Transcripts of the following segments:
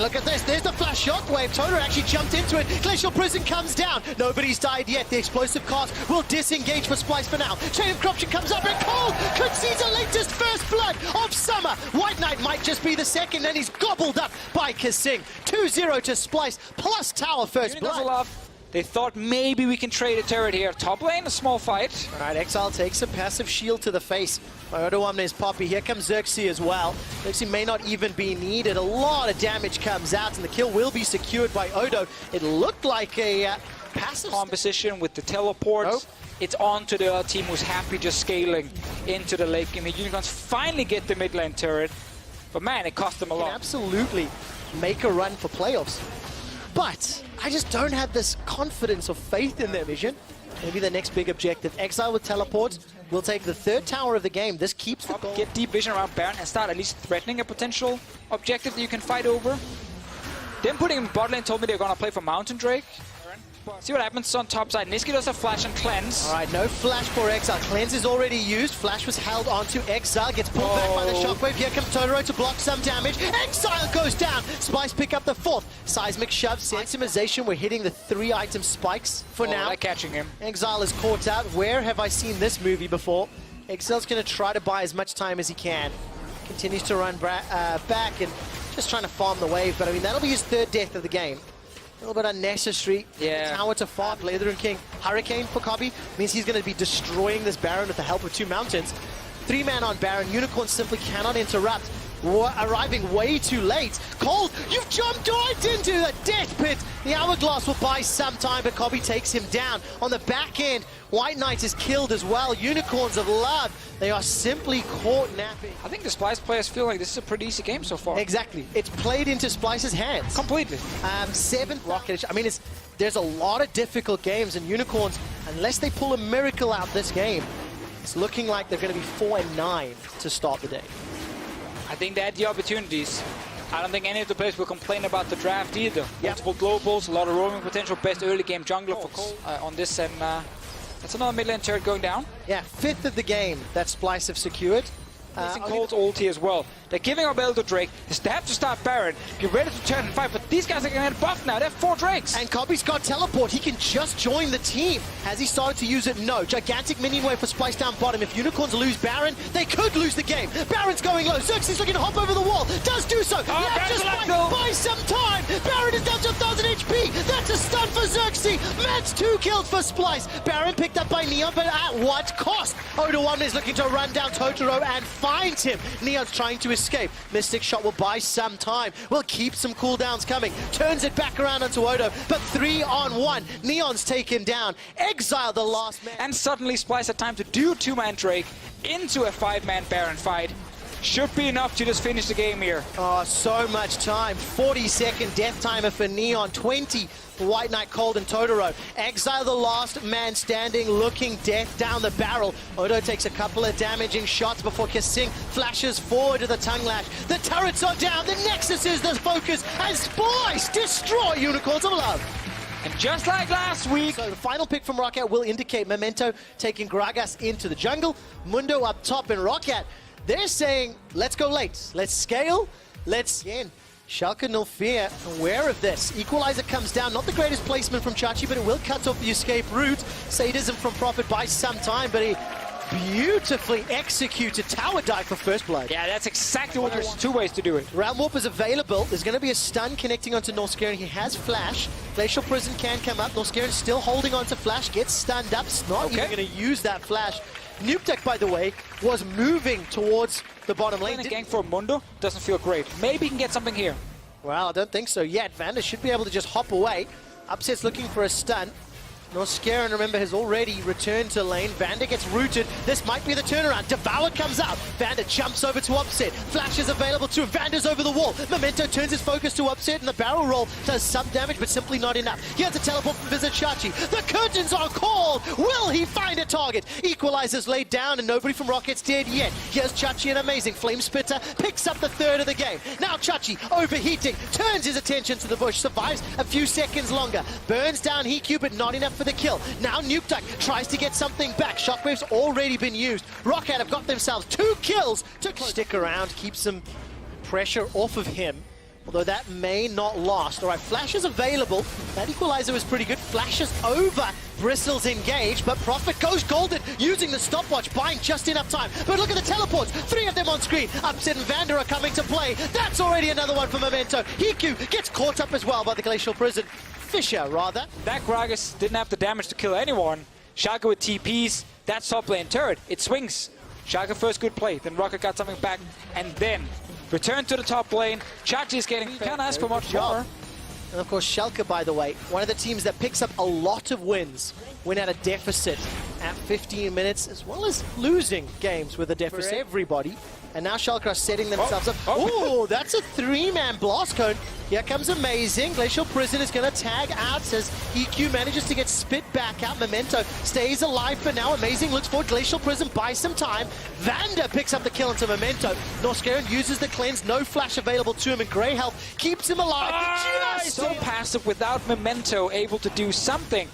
And look at this, there's the flash shockwave. Toto actually jumped into it. Glacial Prison comes down. Nobody's died yet. The explosive cast will disengage for Splice for now. Chain of Corruption comes up and Cole concedes the latest first blood of summer. White Knight might just be the second, and he's gobbled up by Kasing. 2-0 to Splice, plus Tower first blood. They thought maybe we can trade a turret here. Top lane, a small fight. All right, Exile takes a passive shield to the face by Odoamne's Poppy. Here comes Xerxes as well. Xerxes may not even be needed. A lot of damage comes out, and the kill will be secured by Odo. It looked like a passive composition with the teleports. Oh. It's on to the other team who's happy just scaling into the late game. The Unicorns finally get the mid lane turret. But man, it cost them a lot. Absolutely make a run for playoffs. But I just don't have this confidence or faith in their vision. Maybe the next big objective. Exile with teleports will take the third tower of the game. This keeps the goal. Get deep vision around Baron and start at least threatening a potential objective that you can fight over. Them putting him in bot lane told me they're gonna play for Mountain Drake. See what happens on top side. Niski does a flash and cleanse. All right, no flash for Exile. Cleanse is already used. Flash was held onto Exile. Gets pulled back by the shockwave. Here comes Totoro to block some damage. Exile goes down. Spice pick up the fourth. Seismic shove. Itemization. We're hitting the 3-item spikes for now. They're catching him. Exile is caught out. Where have I seen this movie before? Exile's going to try to buy as much time as he can. Continues to run back and just trying to farm the wave. But I mean, that'll be his third death of the game. A little bit unnecessary. Yeah. Tower to farm. Leather and King. Hurricane for Kobe means he's going to be destroying this Baron with the help of 2 mountains. 3-man on Baron. Unicorn simply cannot interrupt. Arriving way too late. Cold, you've jumped right into the death pit. The Hourglass will buy some time, but Kobe takes him down. On the back end, White Knight is killed as well. Unicorns of Love, they are simply caught napping. I think the Splice players feel like this is a pretty easy game so far. Exactly. It's played into Splice's hands. Completely. 7th Rocket. I mean, there's a lot of difficult games, and Unicorns, unless they pull a miracle out this game, it's looking like they're going to be 4-9 to start the day. I think they had the opportunities. I don't think any of the players will complain about the draft either. Yep. Multiple globals, a lot of roaming potential, best early game jungler for Cole on this, and that's another mid lane turret going down. Yeah, 5th of the game that Splice have secured. Cold's ulti as well. They're giving up Elder Drake. They have to start Baron. Be ready to turn and fight, but these guys are going to get buffed now. They have 4 Drakes. And Kobe's got teleport. He can just join the team. Has he started to use it? No. Gigantic minion wave for Splice down bottom. If Unicorns lose Baron, they could lose the game. Baron's going low. Xerxes looking to hop over the wall. Does do so. Yeah, just buy some time. Baron is down to 1,000 HP. That's a stun for Xerxes. That's 2 kills for Splice. Baron picked up by Neon, but at what cost? Odoamne is looking to run down Totoro and finds him. Neon's trying to escape. Mystic Shot will buy some time. Will keep some cooldowns coming. Turns it back around onto Odo, but 3-on-1. Neon's taken down. Exile the last man. And suddenly Splice had time to do 2-man Drake into a 5-man Baron fight. Should be enough to just finish the game here. Oh, so much time. 40-second death timer for Neon. 20 for White Knight, Cold, and Totoro. Exile the last man standing, looking death down the barrel. Odo takes a couple of damaging shots before Kasing flashes forward to the tongue lash. The turrets are down. The Nexus is the focus. And Splice destroy Unicorns of Love. And just like last week... So the final pick from Roccat will indicate Memento taking Gragas into the jungle. Mundo up top, and Roccat, they're saying, let's go late. Let's scale. Let's again. Schalke no fear, aware of this. Equalizer comes down. Not the greatest placement from Chachi, but it will cut off the escape route. Sadism from Prophet by some time, but he beautifully executed tower dive for first blood. Yeah, that's exactly what there's 2 ways to do it. Realm Warp is available. There's going to be a stun connecting onto Norskeren. He has Flash. Glacial Prison can come up. Norskeren still holding onto Flash. Gets stunned up. Not even going to use that Flash. Nuke Deck, by the way, was moving towards the bottom lane. The gang for Mundo doesn't feel great. Maybe he can get something here. Well, I don't think so yet. Vander should be able to just hop away. Upset's looking for a stun. Norskeren, remember, has already returned to lane. Vander gets rooted. This might be the turnaround. Devour comes out. Vander jumps over to Upset. Flash is available to him. Vander's over the wall. Memento turns his focus to Upset, and the barrel roll does some damage, but simply not enough. He has a teleport from Visit Chachi. The curtains are called. Will he find a target? Equalizer's laid down, and nobody from Rocket's dead yet. Here's Chachi, an amazing Flame Spitter. Picks up the 3rd of the game. Now Chachi, overheating, turns his attention to the bush. Survives a few seconds longer. Burns down Heq, but not enough for the kill. Now Nuke Duck tries to get something back. Shockwave's already been used. Roccat have got themselves 2 kills to stick around, keep some pressure off of him. although that may not last. All right, Flash is available. That equalizer was pretty good. Flash is over. Bristles engaged, but Prophet goes golden, using the stopwatch, buying just enough time. But look at the teleports. 3 of them on screen. Upset and Vander are coming to play. That's already another one for Memento. Hiku gets caught up as well by the Glacial Prison. Fisher, rather. That Gragas didn't have the damage to kill anyone. Schalke with TPs. That top lane turret. It swings. Schalke first good play. Then Rocket got something back. And then return to the top lane. Chachi is getting... You can't ask for much more. And of course, Schalke, by the way, one of the teams that picks up a lot of wins when at a deficit at 15 minutes, as well as losing games with a deficit. Everybody. And now Schalke are setting themselves up. Oh, that's a 3-man blast cone. Here comes Amazing. Glacial Prison is going to tag out as EQ manages to get spit back out. Memento stays alive for now. Amazing looks for Glacial Prison, buys some time. Vander picks up the kill into Memento. Norscaron uses the cleanse. No flash available to him, and Grey Health keeps him alive. So passive without Memento able to do something.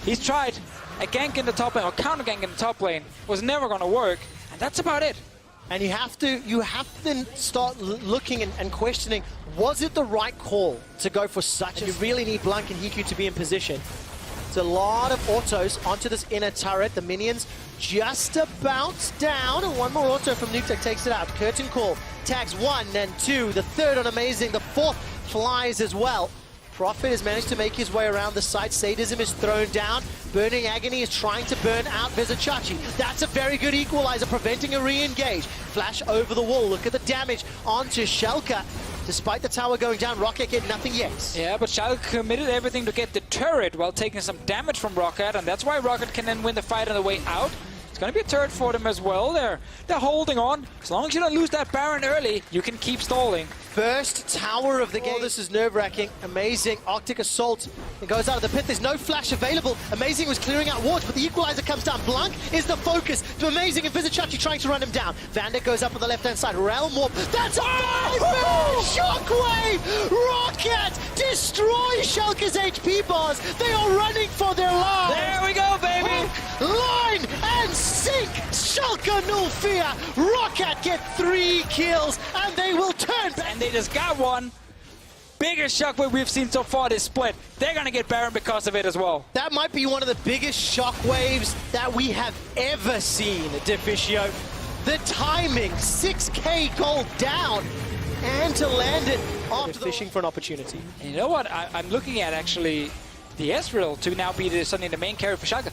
He's tried a gank in the top lane, or counter gank in the top lane. Was never going to work, and that's about it. And you have to start looking and questioning, was it the right call to go for such a... You really need Blanc and Hiku to be in position. It's a lot of autos onto this inner turret. The minions just about down. And one more auto from Nuketek takes it out. Curtain call tags 1 and 2. The third on Amazing. The fourth flies as well. Prophet has managed to make his way around the site. Sadism is thrown down. Burning Agony is trying to burn out Vizichachi. That's a very good equalizer, preventing a re-engage. Flash over the wall. Look at the damage onto Schalke. Despite the tower going down, Rocket get nothing yet. Yeah, but Schalke committed everything to get the turret while taking some damage from Rocket, and that's why Rocket can then win the fight on the way out. It's going to be a turret for them as well. They're holding on. As long as you don't lose that Baron early, you can keep stalling. First tower of the game. This is nerve-wracking. Amazing. Arctic Assault. It goes out of the pit. There's no flash available. Amazing was clearing out wards, but the equalizer comes down. Blanc is the focus. To Amazing and Vizichachi trying to run him down. Vander goes up on the left-hand side. Realm Warp. That's a shockwave! Rocket destroys Schalke's HP bars. They are running for their lives. There we go, baby. Line and sink. Schalke no fear. Rocket get 3 kills, and they will turn back. And they just got one. Biggest shockwave we've seen so far this split. They're going to get Baron because of it as well. That might be one of the biggest shockwaves that we have ever seen, Deficio. The timing, 6k gold down, and to land it after fishing for an opportunity. And you know what? I'm looking at actually the Ezreal to now be suddenly the main carry for Schalke.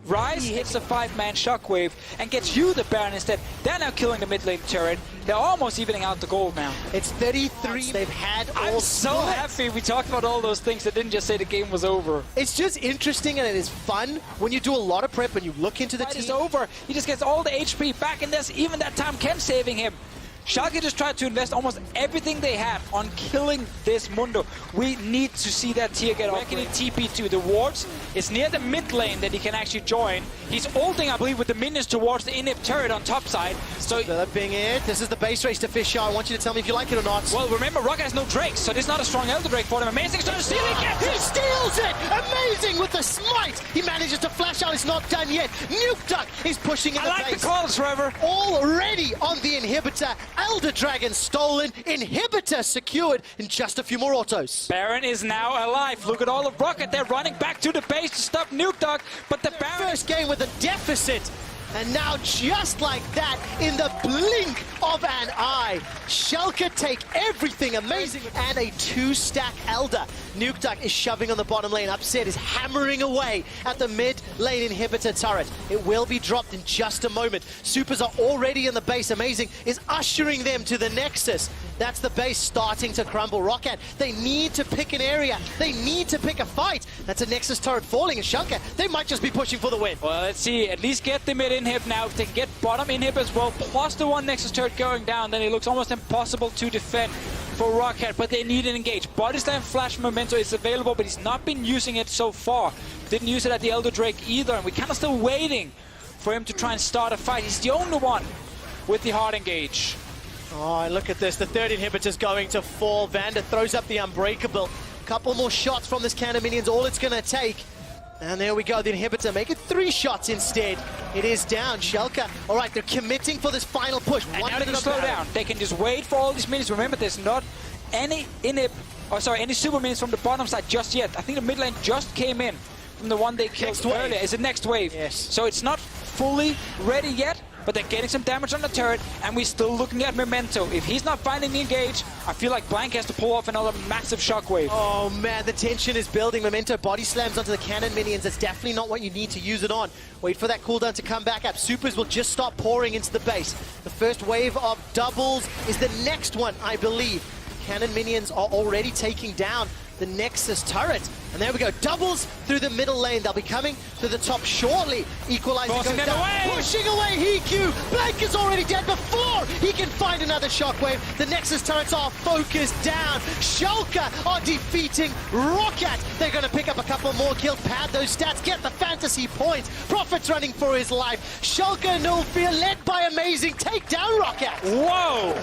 Rise hits a 5-man shockwave and gets you the Baron instead. They're now killing the mid lane turret. They're almost evening out the gold now. It's 33 they've had all. I'm so happy we talked about all those things that didn't just say the game was over. It's just interesting and it is fun when you do a lot of prep and you look into the team. It's over. He just gets all the HP back, and there's even that time Ken saving him. Schalke just tried to invest almost everything they had on killing this Mundo. We need to see that tier get off. Where can he TP to? The wards is near the mid lane that he can actually join. He's ulting, I believe, with the minions towards the inhib turret on top side. So being it. This is the base race to Fisher. I want you to tell me if you like it or not. Well, remember, Rocket has no Drakes, so this is not a strong Elder Drake for him. Amazing trying to steal it. He steals it! Amazing with the smite! He manages to flash out. It's not done yet. Nukeduck is pushing in the base. I like the calls, Trevor. Already on the inhibitor. Elder Dragon stolen. Inhibitor secured in just a few more autos. Baron is now alive. Look at all of Rocket. They're running back to the base to stop Nukeduck, but the Baron... First game with a deficit. And now, just like that, in the blink of an eye, Schalke take everything amazing. And a 2-stack Elder. Nukeduck is shoving on the bottom lane. Upset is hammering away at the mid lane inhibitor turret. It will be dropped in just a moment. Supers are already in the base. Amazing is ushering them to the Nexus. That's the base starting to crumble. Rocket, they need to pick an area. They need to pick a fight. That's a Nexus turret falling. And Schalke, they might just be pushing for the win. Well, let's see. At least get the mid inhib now. If they can get bottom inhib as well, plus the one Nexus turret going down, then it looks almost impossible to defend for Rocket, but they need an engage. Body Slam Flash Memento is available, but he's not been using it so far. Didn't use it at the Elder Drake either, and we're kind of still waiting for him to try and start a fight. He's the only one with the hard engage. Oh, and look at this. The third inhibitor's going to fall. Vander throws up the Unbreakable. Couple more shots from this can of minions, all it's going to take. And there we go, the inhibitor, make it 3 shots instead. It is down, Schalke. All right, they're committing for this final push. And now they can slow down. They can just wait for all these minions. Remember, there's not any any super minions from the bottom side just yet. I think the mid lane just came in from the one they killed earlier. Is it next wave? Yes. So it's not fully ready yet, but they're getting some damage on the turret, and we're still looking at Memento. If he's not finding the engage, I feel like Blank has to pull off another massive shockwave. Oh man, the tension is building. Memento body slams onto the cannon minions. That's definitely not what you need to use it on. Wait for that cooldown to come back up. Supers will just start pouring into the base. The first wave of doubles is the next one, I believe. Cannon minions are already taking down the Nexus turret. And there we go, doubles through the middle lane. They'll be coming to the top shortly. Equalizer goes down, pushing away Hiku. Blank is already dead before he can find another shockwave. The Nexus turrets are focused down. Schalke are defeating Rocket. They're going to pick up a couple more kills, pad those stats, get the fantasy points. Prophet's running for his life. Schalke and Nullfear, led by Amazing, take down Rocket. Whoa!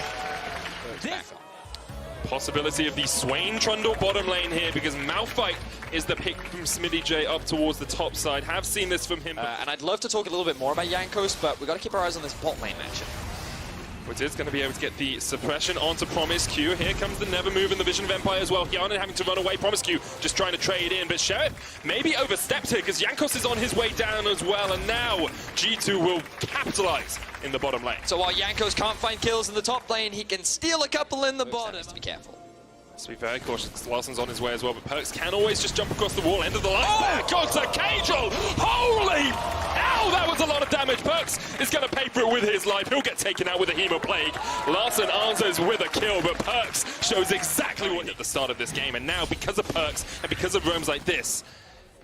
Possibility of the Swain Trundle bottom lane here, because Malphite is the pick from Smitty J up towards the top side. Have seen this from him. And I'd love to talk a little bit more about Jankos, but we've got to keep our eyes on this bot lane matchup. Which is going to be able to get the suppression onto Promise Q. Here comes the Never Move and the Vision of Empire as well. Hyanan having to run away. Promise Q just trying to trade in, but Sheriff maybe overstepped here because Jankos is on his way down as well, and now G2 will capitalize in the bottom lane. So while Jankos can't find kills in the top lane, he can steal a couple in the bottom. Just be careful. Let's be very cautious because Larsen's on his way as well, but Perks can always just jump across the wall. End of the line. Back onto KazaLoLL. Holy hell, that was a lot of damage. Perks is going to pay for it with his life. He'll get taken out with a Hemo Plague. Larsen answers with a kill, but Perks shows exactly what at the start of this game. And now, because of Perks and because of roams like this,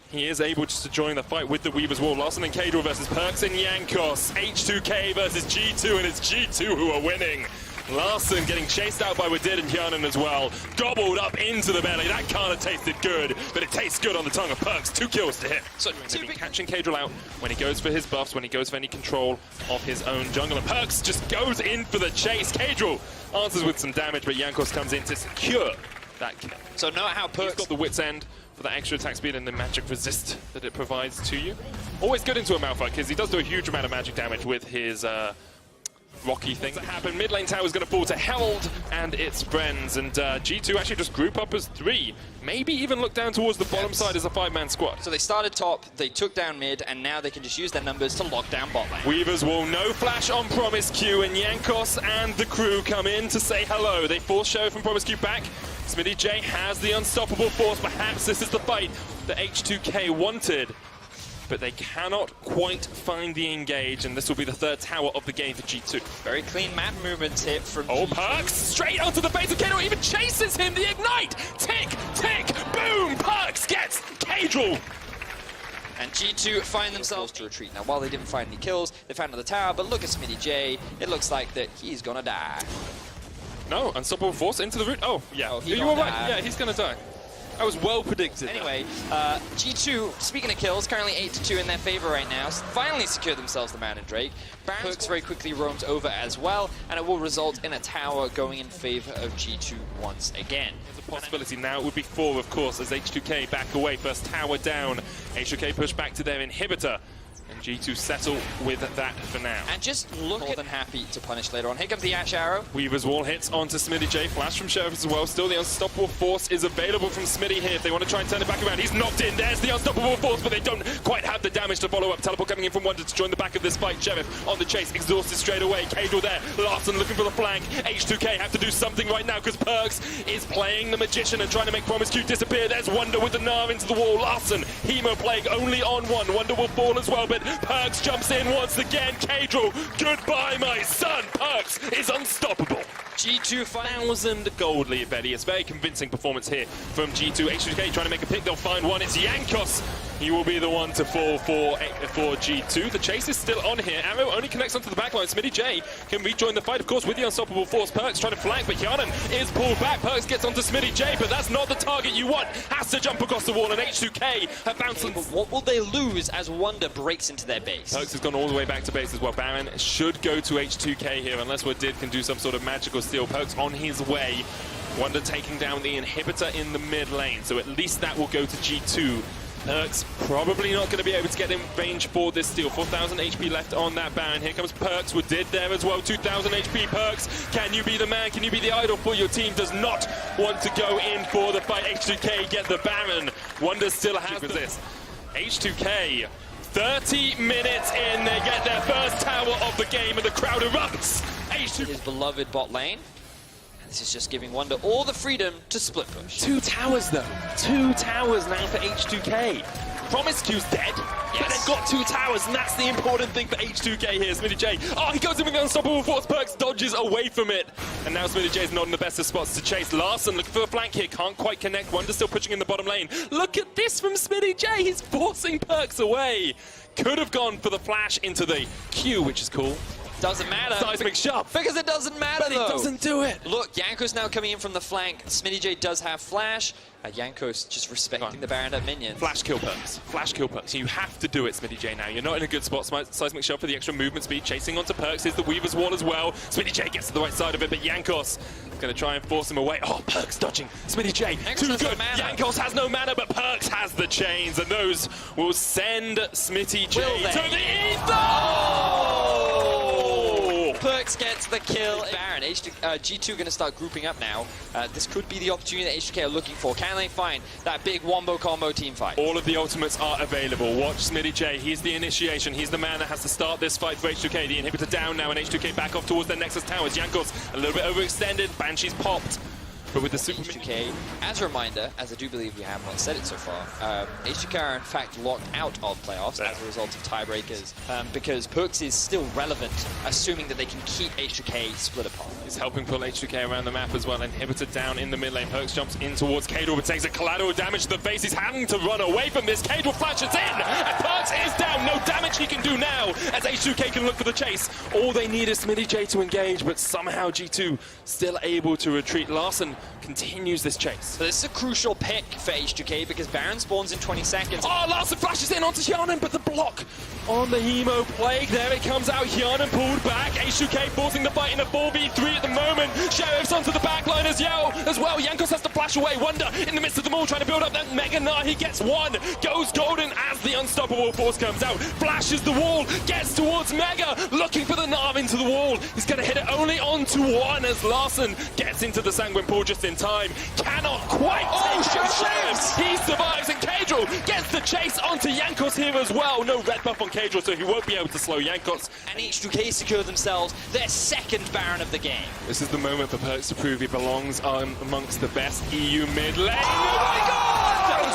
he is able just to join the fight with the Weaver's Wall. Larsen and KazaLoLL versus Perks and Jankos. H2K versus G2, and it's G2 who are winning. Larsen getting chased out by Wadid and Hyanan as well. Gobbled up into the belly. That kind of tasted good, but it tastes good on the tongue of Perks. 2 kills to hit. So catching KazaLoLL out when he goes for his buffs, when he goes for any control of his own jungle. And Perks just goes in for the chase. KazaLoLL answers with some damage, but Jankos comes in to secure that kill. So know how Perks... He's got the wit's end for the extra attack speed and the magic resist that it provides to you. Always good into a Malphite, because he does do a huge amount of magic damage with his... rocky thing that happened. Mid lane tower is going to fall to Herald and its friends, and G2 actually just group up as 3. Maybe even look down towards the bottom side as a 5-man squad. So they started top, they took down mid, and now they can just use their numbers to lock down bot lane. Weaver's Wall, no flash on Promise Q, and Jankos and the crew come in to say hello. They force Sheriff from Promise Q back. Smitty J has the unstoppable force. Perhaps this is the fight that H2K wanted, but they cannot quite find the engage, and this will be the 3rd tower of the game for G2. Very clean map movements here from Oh, G2. Perks straight onto the base of KazaLoLL, even chases him, the ignite! Tick, tick, boom! Perks gets KazaLoLL! And G2 find themselves to retreat. Now, while they didn't find any kills, they found another tower, but look at Smitty J. It looks like that he's gonna die. No, unstoppable force into the root. Oh, yeah. Oh, you were right. Yeah, he's gonna die. That was well predicted. Anyway, G2, speaking of kills, currently 8-2 in their favor right now. Finally secured themselves the Man and Drake. Perks very quickly roams over as well, and it will result in a tower going in favor of G2 once again. There's a possibility now. It would be 4, of course, as H2K back away. First tower down. H2K push back to their inhibitor. And G2 settle with that for now. And just look more than happy to punish later on. Here comes the Ash Arrow. Weaver's Wall hits onto Smitty J. Flash from Sheriff as well. Still the unstoppable force is available from Smitty here. If they want to try and turn it back around, he's knocked in. There's the unstoppable force, but they don't quite have the damage to follow up. Teleport coming in from Wonder to join the back of this fight. Sheriff on the chase, exhausted straight away. KazaLoLL there. Larsen looking for the flank. H2K have to do something right now because Perks is playing the Magician and trying to make Promise Q disappear. There's Wonder with the Gnar into the wall. Larsen, Hemo Plague only on 1. Wonder will fall as well, but Perks jumps in once again. KazaLoLL, goodbye my son. Perks is unstoppable. G2 1,000 gold lead, Betty. It's a very convincing performance here from G2. H2K trying to make a pick. They'll find one. It's Jankos. He will be the one to fall for G2. The chase is still on here. Arrow only connects onto the backline. Smitty J can rejoin the fight, of course, with the unstoppable force. Perks trying to flank, but Hyanan is pulled back. Perks gets onto Smitty J, but that's not the target you want. Has to jump across the wall, and H2K have bounced. But what will they lose as Wonder breaks into their base? Perks has gone all the way back to base as well. Baron should go to H2K here, unless Wadid can do some sort of magical steal. Perks on his way. Wonder taking down the inhibitor in the mid lane, so at least that will go to G2 Perks probably not going to be able to get in range for this steal. 4,000 HP left on that Baron. Here comes Perks with Did there as well. 2,000 HP. Perks, can you be the man? Can you be the idol for your team? Does not want to go in for the fight. H2K get the Baron. Wonder still has this. H2K, 30 minutes in, they get their first tower of the game and the crowd erupts. H2K. His beloved bot lane. This is just giving Wonder all the freedom to split push. 2 towers though. 2 towers now for H2K. Promise Q's dead, but they've got 2 towers, and that's the important thing for H2K here. Smitty J, oh, he goes in with the unstoppable force. Perks dodges away from it, and now Smitty J's not in the best of spots to chase. Larson looking for a flank here, can't quite connect. Wonder still pushing in the bottom lane. Look at this from Smitty J, he's forcing Perks away. Could have gone for the flash into the Q, which is cool. Doesn't matter. Seismic shot. Because it doesn't matter, But it doesn't do it. Look, Yanko's now coming in from the flank. Smitty J does have flash. Yanko's just respecting the Baron at minions. Flash kill Perks. Flash kill Perks. You have to do it, Smitty J, now. You're not in a good spot. Seismic shot for the extra movement speed. Chasing onto Perks is the Weaver's Wall as well. Smitty J gets to the right side of it, but Yankos is going to try and force him away. Oh, Perks dodging. Smitty J, too good. Yankos has no mana, but Perks has the chains, and those will send Smitty J to the ether! Oh! Perks gets the kill. Baron, G2 going to start grouping up now. This could be the opportunity that H2K are looking for. Can they find that big wombo combo team fight? All of the ultimates are available. Watch Smitty J. He's the initiation. He's the man that has to start this fight for H2K. The inhibitor down now, and H2K back off towards their Nexus towers. Yankos a little bit overextended. Banshee's popped. But with the super H2K, as a reminder, as I do believe we have not said it so far, H2K are in fact locked out of playoffs as a result of tiebreakers, because Perks is still relevant, assuming that they can keep H2K split apart. He's helping pull H2K around the map as well. Inhibitor down in the mid lane. Perks jumps in towards Cador, but takes a collateral damage to the face. He's having to run away from this. Cador flashes in, and Perks is down. No damage he can do now, as H2K can look for the chase. All they need is Smitty J to engage, but somehow G2 still able to retreat. Larson continues this chase. So this is a crucial pick for H2K because Baron spawns in 20 seconds. Oh, Larson flashes in onto Hyanan, but the block on the Hemo Plague. There it comes out. Hyanan pulled back. H2K forcing the fight in a 4v3 at the moment. Sheriff's onto the backline as well. Yankos has to flash away. Wonder in the midst of them all trying to build up that Mega Gnar. He gets one. Goes golden as the unstoppable force comes out. Flashes the wall. Gets towards Mega. Looking for the Gnar into the wall. He's going to hit it only onto one as Larson gets into the Sanguine Pool just in time. Cannot quite take He survives, and Kadril gets the chase onto Yankos here as well. No red buff on Kadril, so he won't be able to slow Yankos. And H2K secure themselves their second Baron of the game. This is the moment for Perks to prove he belongs amongst the best EU mid lane. Oh my god!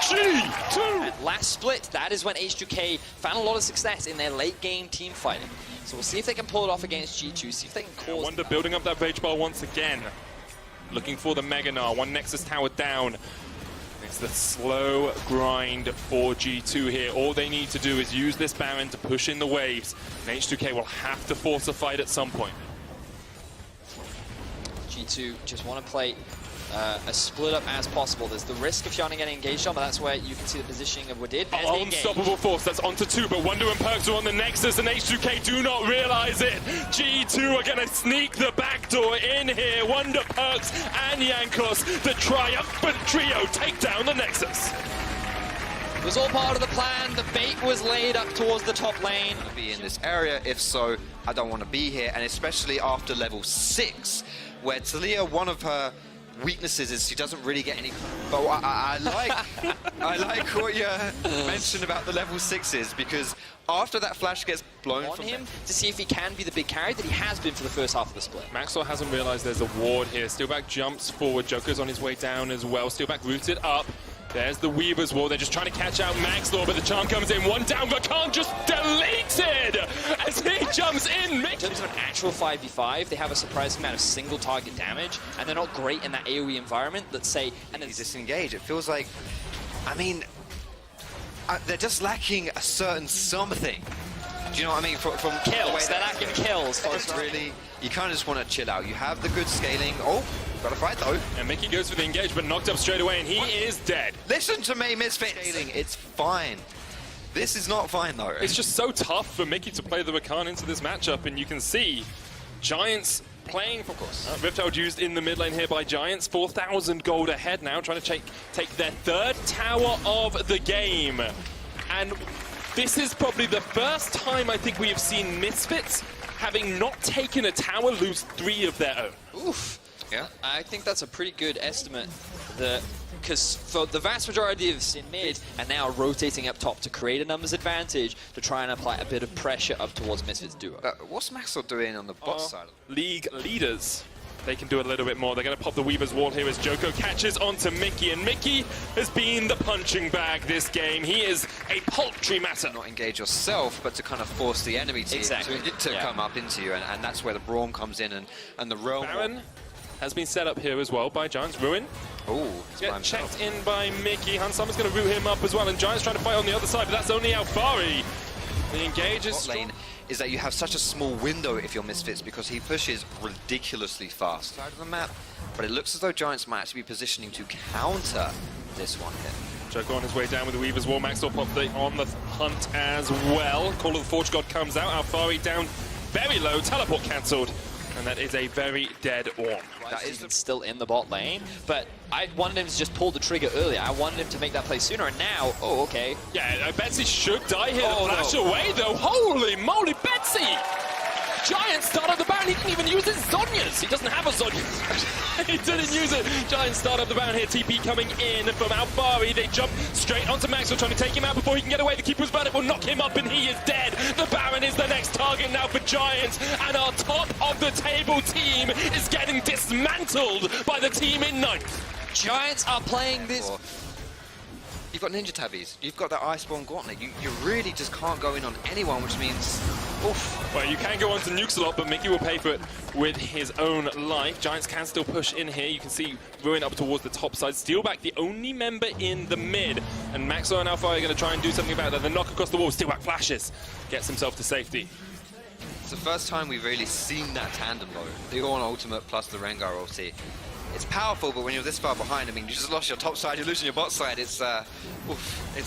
G2! And last split, that is when H2K found a lot of success in their late game team fighting. So we'll see if they can pull it off against G2, see if they can cause... Wonder building up that Rage Bar once again. Looking for the Mega Gnar, one Nexus tower down. It's the slow grind for G2 here. All they need to do is use this Baron to push in the waves, and H2K will have to force a fight at some point. G2 just want to play as split up as possible. There's the risk of Hyanan getting engaged on, but that's where you can see the positioning of Wadid. Unstoppable force, that's onto 2, but Wonder and Perks are on the Nexus, and H2K do not realize it. G2 are going to sneak the back door in here. Wonder, Perks, and Yankos, the triumphant trio, take down the Nexus. It was all part of the plan. The bait was laid up towards the top lane. To be in this area, if so, I don't want to be here, and especially after level 6, where Talia, one of her weaknesses is she doesn't really get any. But I like what you mentioned about the level 6s, because after that flash gets blown on from him to see if he can be the big carry that he has been for the first half of the split. Maxwell hasn't realized there's a ward here. Steelback jumps forward. Joker's on his way down as well. Steelback rooted up. There's the Weaver's Wall. They're just trying to catch out Maxwell, but the charm comes in. One down, but Khan just deleted as he jumps in. In terms of an actual 5v5, they have a surprising amount of single target damage, and they're not great in that AoE environment, let's say. And he's disengaged. It feels like, I mean, they're just lacking a certain something. Do you know what I mean? From kills, they're lacking kills. Really, you kind of just want to chill out. You have the good scaling. Oh, got to fight though. And Mickey goes for the engage, but knocked up straight away, and he is dead. Listen to me, Misfit. It's fine. This is not fine though. It's just so tough for Mickey to play the Rakan into this matchup, and you can see Giants playing for Rifthold used in the mid lane here by Giants. 4,000 gold ahead now, trying to take their third tower of the game. And this is probably the first time I think we have seen Misfits, having not taken a tower, lose 3 of their own. Oof. Yeah. I think that's a pretty good estimate. Because for the vast majority of Sin mid and now rotating up top to create a numbers advantage to try and apply a bit of pressure up towards Misfits duo. What's Maxwell doing on the bot side? League leaders. They can do a little bit more. They're going to pop the Weaver's Wall here as Joko catches onto Mickey. And Mickey has been the punching bag this game. He is a paltry matter. Not engage yourself, but to kind of force the enemy team to come up into you. And that's where the Braum comes in and the Realm. Baron has been set up here as well by Giants. Ruin. Oh, Get checked in by Mickey. Hansama's going to root him up as well. And Giants trying to fight on the other side, but that's only Alfari. The engage is lane is that you have such a small window if you're Misfits because he pushes ridiculously fast side of the map, but it looks as though Giants might actually be positioning to counter this one here. Joko on his way down with the Weaver's Wall. Maxwell popped on the hunt as well. Call of the Forge God comes out. Alfari down very low. Teleport cancelled. And that is a very dead Orm. That is still in the bot lane, but I wanted him to just pull the trigger earlier. I wanted him to make that play sooner, and now, oh, okay. Yeah, Betsy should die here. The flash away, though. Holy moly, Betsy! Giant started the Baron. He didn't even use his Zhonya's. He doesn't have a Zhonya. He didn't use it. Giant start up the Baron here. TP coming in from Alfari. They jump straight onto Maxwell, trying to take him out before he can get away. The Keeper's Verdict will knock him up, and he is dead. The Baron is the next target now for Giants, and our top of the table team is getting dismantled by the team in 9th. Giants are playing this. You've got Ninja Tabbies, you've got that Iceborne Gauntlet, you really just can't go in on anyone, which means, oof. Well, you can go on to nukes a lot, but Mickey will pay for it with his own life. Giants can still push in here. You can see Ruin up towards the top side. Steelback, the only member in the mid. And Maxwell and Alfari are going to try and do something about that. The knock across the wall, Steelback flashes, gets himself to safety. It's the first time we've really seen that tandem though. The Ornn ultimate plus the Rengar ulti. It's powerful, but when you're this far behind, I mean, you just lost your top side, you're losing your bot side. It's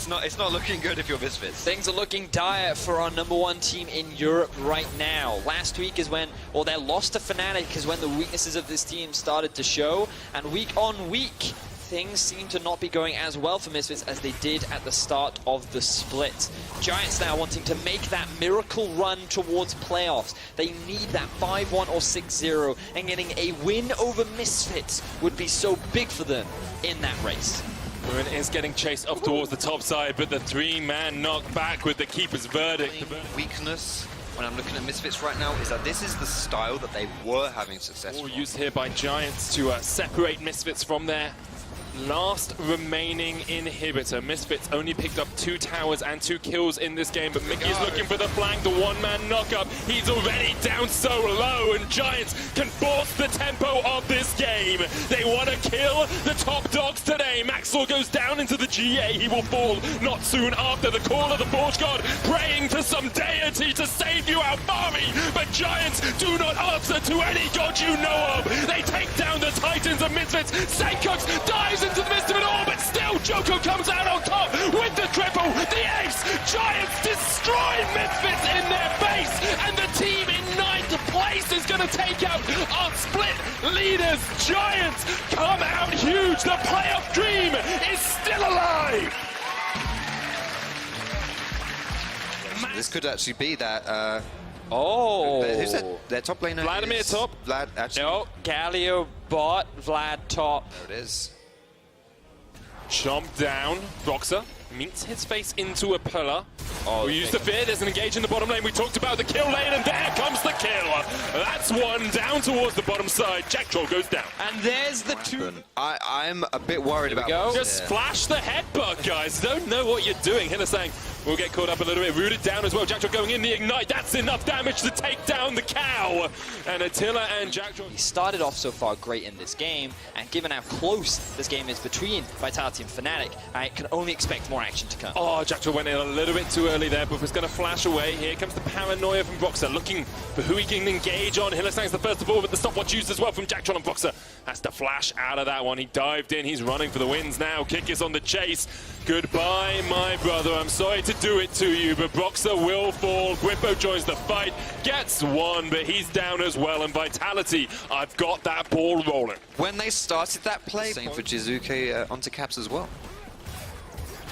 not looking good if you're Misfits. Things are looking dire for our #1 team in Europe right now. Last week is when, or their loss to Fnatic is when the weaknesses of this team started to show, and week on week, things seem to not be going as well for Misfits as they did at the start of the split. Giants now wanting to make that miracle run towards playoffs. They need that 5-1 or 6-0, and getting a win over Misfits would be so big for them in that race. Ruin is getting chased off towards the top side, but the 3-man knock back with the Keeper's Verdict. Weakness when I'm looking at Misfits right now is that this is the style that they were having success All with. used here by Giants to separate Misfits from their last remaining inhibitor. Misfits only picked up 2 towers and 2 kills in this game, but Mickey's looking for the flank, the 1-man knock-up. He's already down so low, and Giants can force the tempo of this game. They want to kill the top dogs today. Maxwell goes down into the GA. He will fall not soon after. The call of the Forge God, praying to some deity to save you, Alfari, but Giants do not answer to any god you know of. They take down the Titans of Misfits. Seikox dives into the midst of it all, but still Joko comes out on top with the triple, the ace. Giants destroy Misfits in their face, and the team in 9th place is going to take out our split leaders. Giants come out huge. The playoff dream is still alive. This could actually be that. Who's that? Their top laner. Vladimir top. Vlad, actually. No, Galio bot, Vlad top. There it is. Chomp down. Roxa meets his face into a pillar. We used the fear. There's an engage in the bottom lane. We talked about the kill lane, and there comes the kill. That's one down towards the bottom side. Jack Troll goes down. And there's the 2. I'm a bit worried about go. Just flash the headbutt, guys. Don't know what you're doing. Hiller saying we'll get caught up a little bit. Rooted down as well. Jack Troll going in the ignite. That's enough damage to take down the cow. And Attila and Jack Troll. He started off so far great in this game, and given how close this game is between Vitality and Fnatic, I can only expect more action to come. Oh, Jack Troll went in a little bit too early there, but was going to flash away. Here comes the paranoia from Roxa, looking for who he can engage on. Hylissang's the first of all, but the stopwatch used as well from JackTron, and Broxer has to flash out of that one. He dived in, he's running for the wins now. Kick is on the chase. Goodbye, my brother. I'm sorry to do it to you, but Broxer will fall. Gwippo joins the fight, gets one, but he's down as well, and Vitality, I've got that ball rolling. When they started that play, same for Jizuke onto Caps as well.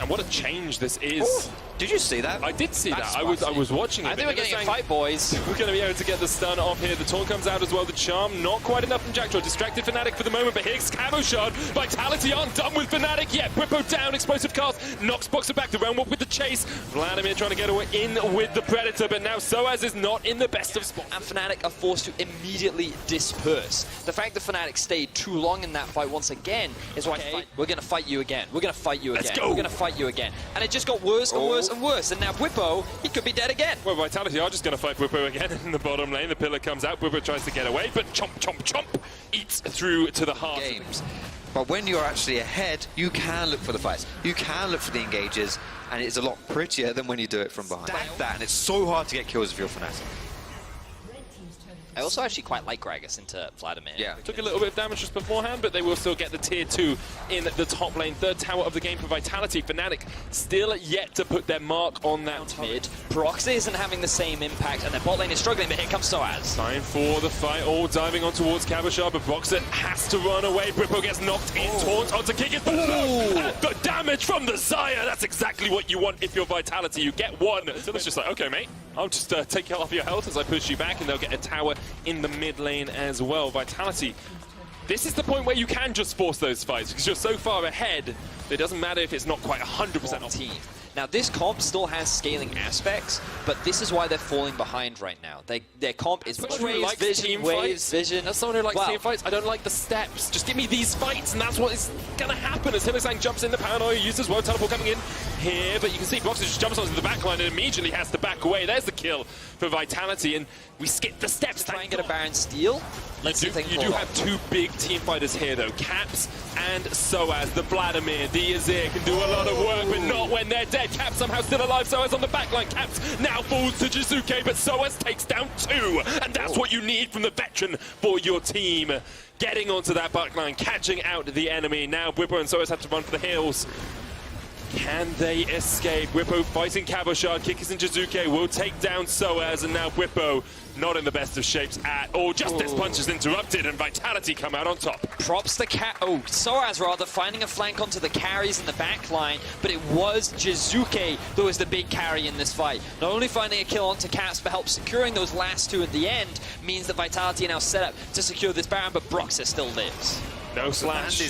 And what a change this is. Ooh, did you see that? I did see That's that. I was watching it. I think we're getting a fight, boys. We're going to be able to get the stun off here. The taunt comes out as well. The charm, not quite enough from JackTron. Distracted Fnatic for the moment, but here's Camo Shard. Vitality aren't done with Fnatic yet. Gwippo down, explosive cast, knocks Boxer back. The round walk with the chase. Vladimir trying to get away in with the Predator, but now Soaz is not in the best of spots. And Fnatic are forced to immediately disperse. The fact that Fnatic stayed too long in that fight once again is why we're going to fight you again. We're going to fight you again. Let's go. We're going to fight you again. And it just got worse and worse and worse. And now Gwippo, he could be dead again. Well, Vitality are just going to fight Gwippo again in the bottom lane. The pillar comes out. Gwippo tries to get away, but chomp, chomp, chomp eats through to the heart. Games. But when you're actually ahead, you can look for the fights. You can look for the engages, and it's a lot prettier than when you do it from behind. That, and it's so hard to get kills if you're Fnatic. I also actually quite like Gragas into Vladimir. Yeah. Took a little bit of damage just beforehand, but they will still get the tier 2 in the top lane. Third tower of the game for Vitality. Fnatic still yet to put their mark on that Mid. Proxy isn't having the same impact, and their bot lane is struggling, but here comes Soaz. Time for the fight, all diving on towards Kabashar, but Broxer has to run away. Brippo gets knocked in, taunt onto Kikis, but the damage from the Xayah, that's exactly what you want if you're Vitality. You get one. So it's just like, okay, mate, I'll just take you off your health as I push you back, and they'll get a tower in the mid lane as well. Vitality, this is the point where you can just force those fights, because you're so far ahead, it doesn't matter if it's not quite 100% on team. Now, this comp still has scaling aspects, but this is why they're falling behind right now. Their comp is waves, vision, waves, vision. That's someone who likes team fights. I don't like the steps. Just give me these fights, and that's what is going to happen as Hylissang jumps in. The paranoia used as well. Teleport coming in here, but you can see Broxer just jumps onto the backline and immediately has to back away. There's the kill for Vitality, and we skip the steps. Try and get a Baron steal. You do have two big team fighters here, though. Caps and Soaz. The Vladimir, the Azir can do a lot of work, but not when they're dead. Caps somehow still alive. Soaz on the backline. Caps now falls to Jizuke, but Soaz takes down 2. And that's what you need from the veteran for your team. Getting onto that backline, catching out the enemy. Now Gwippo and Soaz have to run for the hills. Can they escape? Gwippo fighting Kabashar. Kikis and Jizuke will take down Soaz, and now Gwippo not in the best of shapes at all. Justice punch is interrupted, and Vitality come out on top. Props the Soaz rather, finding a flank onto the carries in the back line, but it was Jizuke who was the big carry in this fight. Not only finding a kill onto Caps, but help securing those last 2 at the end means that Vitality are now set up to secure this Baron, but Broxer still lives. No flash.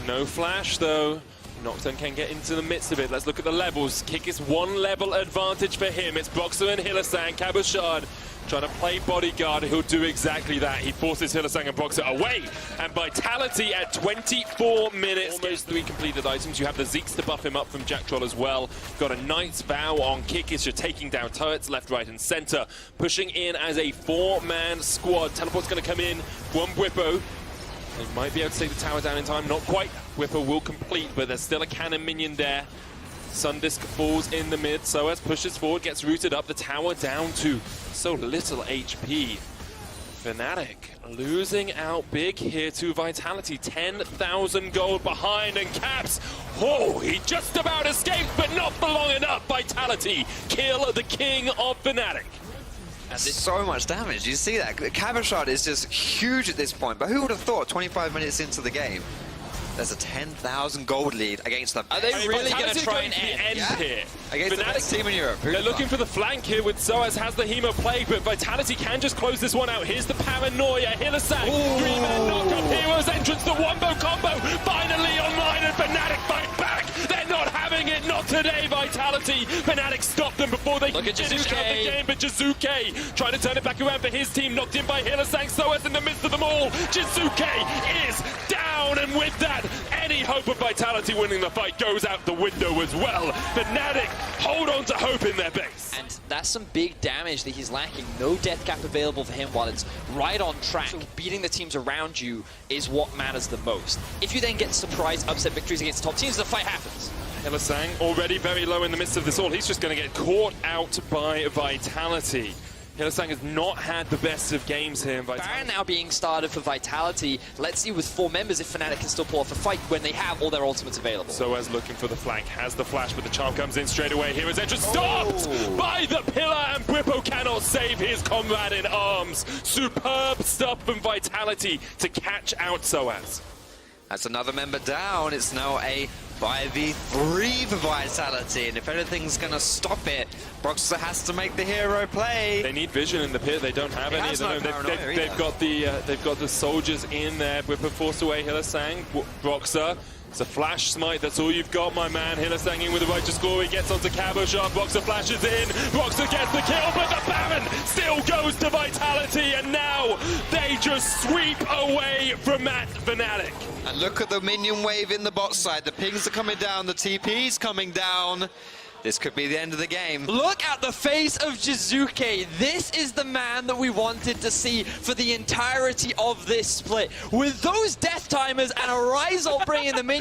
No flash, though. Nocturne can get into the midst of it. Let's look at the levels. Kick is 1 level advantage for him. It's Broxer and Hylissang. Kabashard trying to play bodyguard. He'll do exactly that. He forces Hylissang and Broxer away. And Vitality at 24 minutes. Almost 3 completed items. You have the Zeeks to buff him up from JackTron as well. Got a Knight's Vow on Kikis. You're taking down turrets left, right, and center. Pushing in as a 4-man squad. Teleport's going to come in. One Gwippo. They might be able to take the tower down in time. Not quite. Whipper will complete, but there's still a cannon minion there. Sundisk falls in the mid. Soaz pushes forward, gets rooted up. The tower down to so little HP. Fnatic losing out big here to Vitality. 10,000 gold behind, and Caps, oh, he just about escaped, but not for long enough. Vitality kill the king of Fnatic. And so much damage. You see that? Kabashard is just huge at this point, but who would have thought 25 minutes into the game there's a 10,000 gold lead against the... Are they really going to try and end here? Against the best team in Europe. They're looking for the flank here with Soaz has the Hemo play, but Vitality can just close this one out. Here's the paranoia. Hylissang, 3-man knock-up, Hero's entrance, the Wombo combo, finally online, and Fnatic fight back. They're not having it, not today, Vitality. Fnatic stopped them before they could finish out the game, but Jizuke trying to turn it back around for his team, knocked in by Hylissang. Soaz in the midst of them all. Jizuke is down, and with that, any hope of Vitality winning the fight goes out the window as well. Fnatic hold on to hope in their base. And that's some big damage that he's lacking. No death cap available for him while it's right on track. So beating the teams around you is what matters the most. If you then get surprise upset victories against the top teams, the fight happens. Hylissang already very low in the midst of this all. He's just going to get caught out by Vitality. Hylissang has not had the best of games here in Baron Vitality. now being started for Vitality. Let's see with 4 members if Fnatic can still pull off a fight when they have all their ultimates available. Soaz looking for the flank, has the flash, but the charm comes in straight away. Hero's entrance stopped by the pillar, and Bwipo cannot save his comrade in arms. Superb stuff from Vitality to catch out Soaz. That's another member down. It's now a 5v3 for Vitality, and if anything's going to stop it, Broxer has to make the hero play. They need vision in the pit. They don't have It any. has no paranoia They've got the soldiers in there. Bwipo forced away Hylissang. Broxer. It's a flash smite, that's all you've got, my man. Hylissang in with the right to score, he gets onto Cabo Shot, Broxer flashes in, Broxer gets the kill, but the Baron still goes to Vitality, and now they just sweep away from that Fnatic. And look at the minion wave in the bot side. The pings are coming down, the TP's coming down. This could be the end of the game. Look at the face of Jizuke. This is the man that we wanted to see for the entirety of this split. With those death timers and a Rise bringing the minion